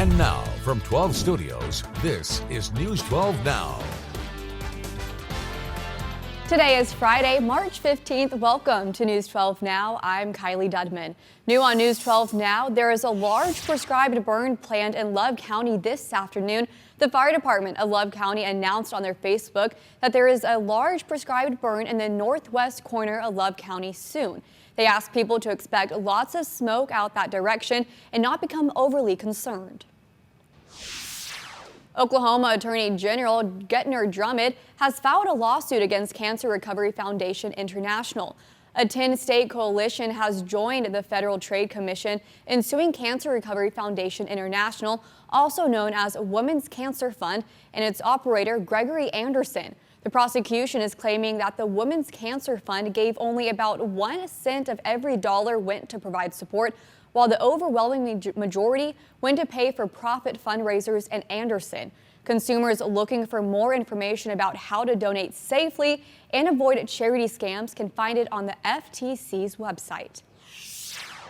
And now, from 12 Studios, this is News 12 Now. Today is Friday, March 15th. Welcome to News 12 Now. I'm Kylee Dedmon. New on News 12 Now, there is a large prescribed burn planned in Love County this afternoon. The fire department of Love County announced on their Facebook that there is a large prescribed burn in the northwest corner of Love County soon. They asked people to expect lots of smoke out that direction and not become overly concerned. Oklahoma Attorney General Gentner Drummond has filed a lawsuit against Cancer Recovery Foundation International. A 10-state coalition has joined the Federal Trade Commission in suing Cancer Recovery Foundation International, also known as Women's Cancer Fund, and its operator Gregory Anderson. The prosecution is claiming that the Women's Cancer Fund gave only about 1 cent of every dollar went to provide support, while the overwhelming majority went to pay for profit fundraisers and Anderson. Consumers looking for more information about how to donate safely and avoid charity scams can find it on the FTC's website.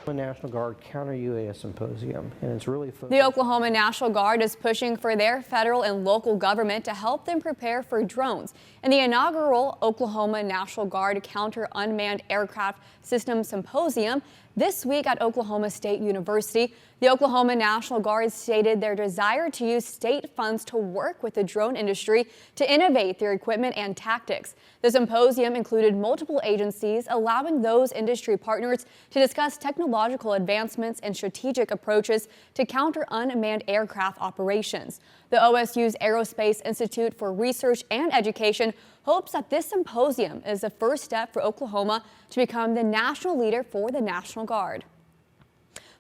The National Guard CounterUAA Symposium, and it's really focused. The Oklahoma National Guard is pushing for their federal and local government to help them prepare for drones. In the inaugural Oklahoma National Guard Counter Unmanned Aircraft System Symposium this week at Oklahoma State University, the Oklahoma National Guard stated their desire to use state funds to work with the drone industry to innovate their equipment and tactics. The symposium included multiple agencies, allowing those industry partners to discuss technological advancements and strategic approaches to counter unmanned aircraft operations. The OSU's Aerospace Institute for Research and Education hopes that this symposium is the first step for Oklahoma to become the national leader for the National Guard.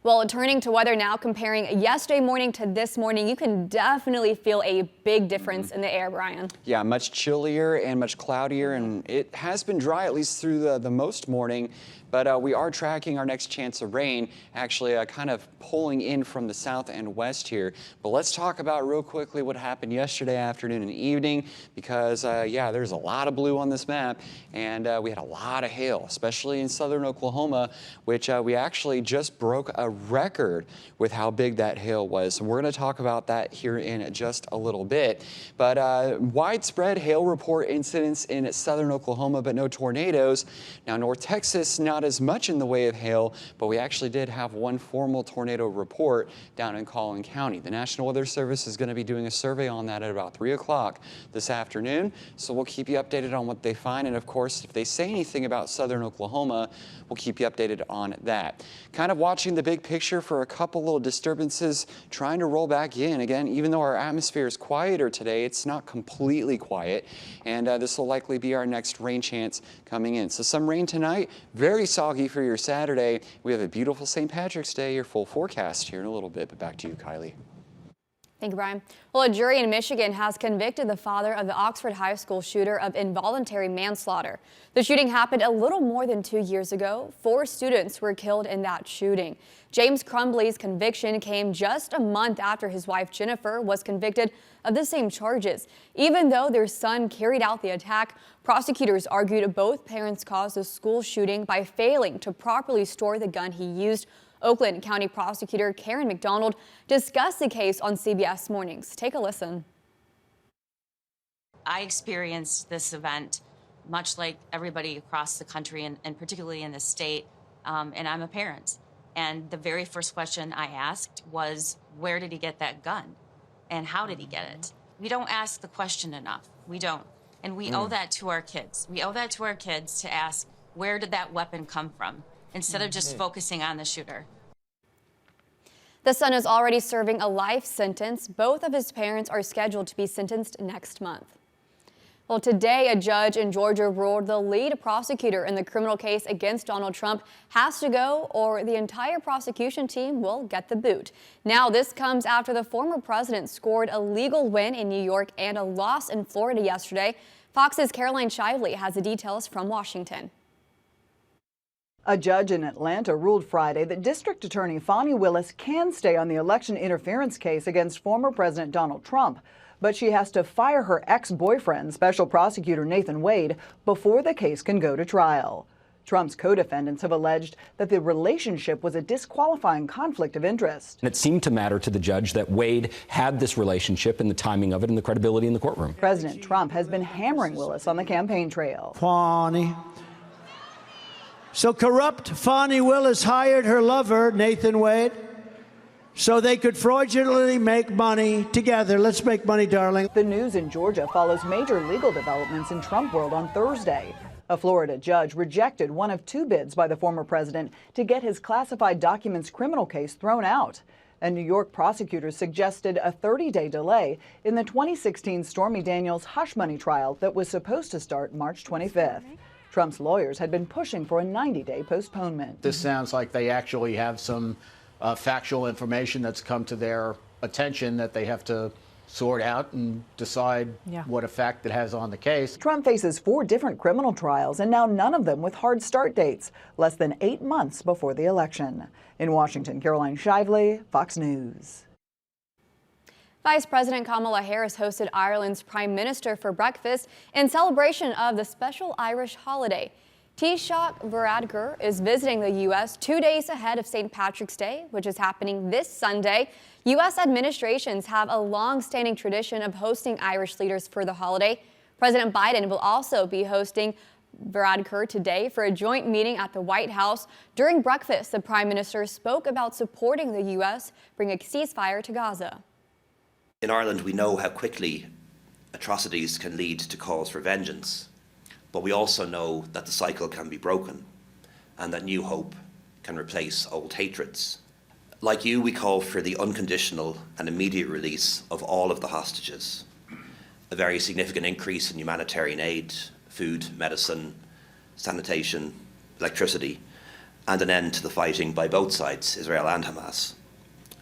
Well, turning to weather now, comparing yesterday morning to this morning, you can definitely feel a big difference in the air, Brian. Yeah, much chillier and much cloudier, and it has been dry at least through the most morning. But we are tracking our next chance of rain, actually kind of pulling in from the south and west here. But let's talk about real quickly what happened yesterday afternoon and evening, because yeah, there's a lot of blue on this map, and we had a lot of hail, especially in southern Oklahoma, which we actually just broke a record with how big that hail was. And we're going to talk about that here in just a little bit. But widespread hail report incidents in southern Oklahoma, but no tornadoes. Now, North Texas, not as much in the way of hail, but we actually did have one formal tornado report down in Collin County. The National Weather Service is going to be doing a survey on that at about 3 o'clock this afternoon, so we'll keep you updated on what they find, and of course, if they say anything about southern Oklahoma, we'll keep you updated on that. Kind of watching the big picture for a couple little disturbances trying to roll back in. Again, even though our atmosphere is quieter today, it's not completely quiet, and this will likely be our next rain chance coming in. So some rain tonight, very soggy for your Saturday. We have a beautiful St. Patrick's Day, your full forecast here in a little bit, but back to you, Kylie. Thank you, Brian. Well, a jury in Michigan has convicted the father of the Oxford High School shooter of involuntary manslaughter. The shooting happened a little more than 2 years ago. 4 students were killed in that shooting. James Crumbley's conviction came just a month after his wife Jennifer was convicted of the same charges. Even though their son carried out the attack, prosecutors argued both parents caused the school shooting by failing to properly store the gun he used. Oakland County Prosecutor Karen McDonald discussed the case on CBS Mornings. Take a listen. I experienced this event much like everybody across the country and particularly in the state, and I'm a parent. And the very first question I asked was, where did he get that gun? And how did he get it? We don't ask the question enough. We don't. And we owe that to our kids. We owe that to our kids to ask, where did that weapon come from? Instead of just focusing on the shooter. The son is already serving a life sentence. Both of his parents are scheduled to be sentenced next month. Well, today, a judge in Georgia ruled the lead prosecutor in the criminal case against Donald Trump has to go, or the entire prosecution team will get the boot. Now, this comes after the former president scored a legal win in New York and a loss in Florida yesterday. Fox's Caroline Shively has the details from Washington. A judge in Atlanta ruled Friday that District Attorney Fani Willis can stay on the election interference case against former President Donald Trump, but she has to fire her ex-boyfriend, Special Prosecutor Nathan Wade, before the case can go to trial. Trump's co-defendants have alleged that the relationship was a disqualifying conflict of interest. It seemed to matter to the judge that Wade had this relationship and the timing of it and the credibility in the courtroom. President Trump has been hammering Willis on the campaign trail. Fani. So corrupt Fani Willis hired her lover, Nathan Wade, so they could fraudulently make money together. Let's make money, darling. The news in Georgia follows major legal developments in Trump world on Thursday. A Florida judge rejected one of two bids by the former president to get his classified documents criminal case thrown out. And New York prosecutors suggested a 30-day delay in the 2016 Stormy Daniels hush money trial that was supposed to start March 25th. Trump's lawyers had been pushing for a 90-day postponement. This sounds like they actually have some factual information that's come to their attention that they have to sort out and decide what effect it has on the case. Trump faces 4 different criminal trials, and now none of them with hard start dates, less than 8 months before the election. In Washington, Caroline Shively, Fox News. Vice President Kamala Harris hosted Ireland's Prime Minister for breakfast in celebration of the special Irish holiday. Taoiseach Varadkar is visiting the U.S. 2 days ahead of St. Patrick's Day, which is happening this Sunday. U.S. administrations have a long-standing tradition of hosting Irish leaders for the holiday. President Biden will also be hosting Varadkar today for a joint meeting at the White House. During breakfast, the Prime Minister spoke about supporting the U.S. bring a ceasefire to Gaza. In Ireland, we know how quickly atrocities can lead to calls for vengeance. But we also know that the cycle can be broken and that new hope can replace old hatreds. Like you, we call for the unconditional and immediate release of all of the hostages, a very significant increase in humanitarian aid, food, medicine, sanitation, electricity, and an end to the fighting by both sides, Israel and Hamas.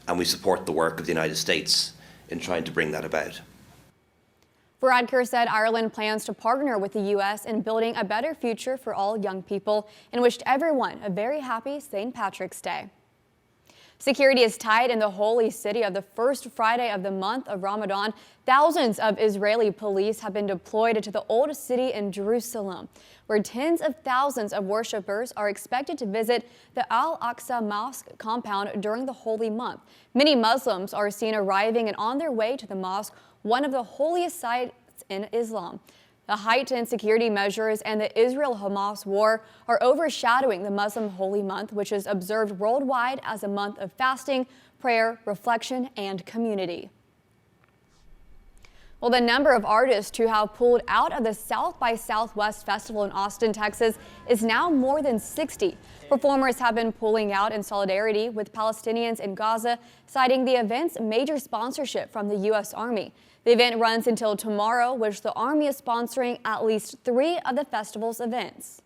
And we support the work of the United States in trying to bring that about. Varadkar said Ireland plans to partner with the U.S. in building a better future for all young people and wished everyone a very happy St. Patrick's Day. Security is tight in the holy city of the first Friday of the month of Ramadan. Thousands of Israeli police have been deployed into the old city in Jerusalem, where tens of thousands of worshippers are expected to visit the Al-Aqsa Mosque compound during the holy month. Many Muslims are seen arriving and on their way to the mosque, one of the holiest sites in Islam. The heightened security measures and the Israel-Hamas war are overshadowing the Muslim holy month, which is observed worldwide as a month of fasting, prayer, reflection, and community. Well, the number of artists who have pulled out of the South by Southwest Festival in Austin, Texas is now more than 60. Performers have been pulling out in solidarity with Palestinians in Gaza, citing the event's major sponsorship from the U.S. Army. The event runs until tomorrow, which the Army is sponsoring at least 3 of the festival's events.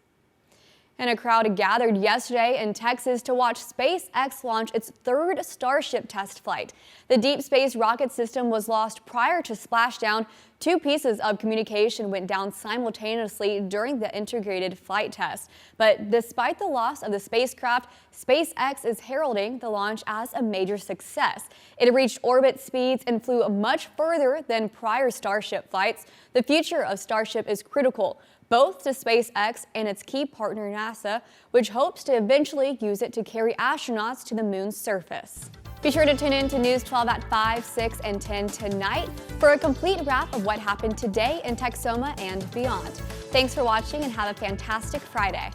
And a crowd gathered yesterday in Texas to watch SpaceX launch its 3rd Starship test flight. The deep space rocket system was lost prior to splashdown. 2 pieces of communication went down simultaneously during the integrated flight test. But despite the loss of the spacecraft, SpaceX is heralding the launch as a major success. It reached orbit speeds and flew much further than prior Starship flights. The future of Starship is critical, both to SpaceX and its key partner NASA, which hopes to eventually use it to carry astronauts to the moon's surface. Be sure to tune in to News 12 at 5, 6, and 10 tonight for a complete wrap of what happened today in Texoma and beyond. Thanks for watching and have a fantastic Friday.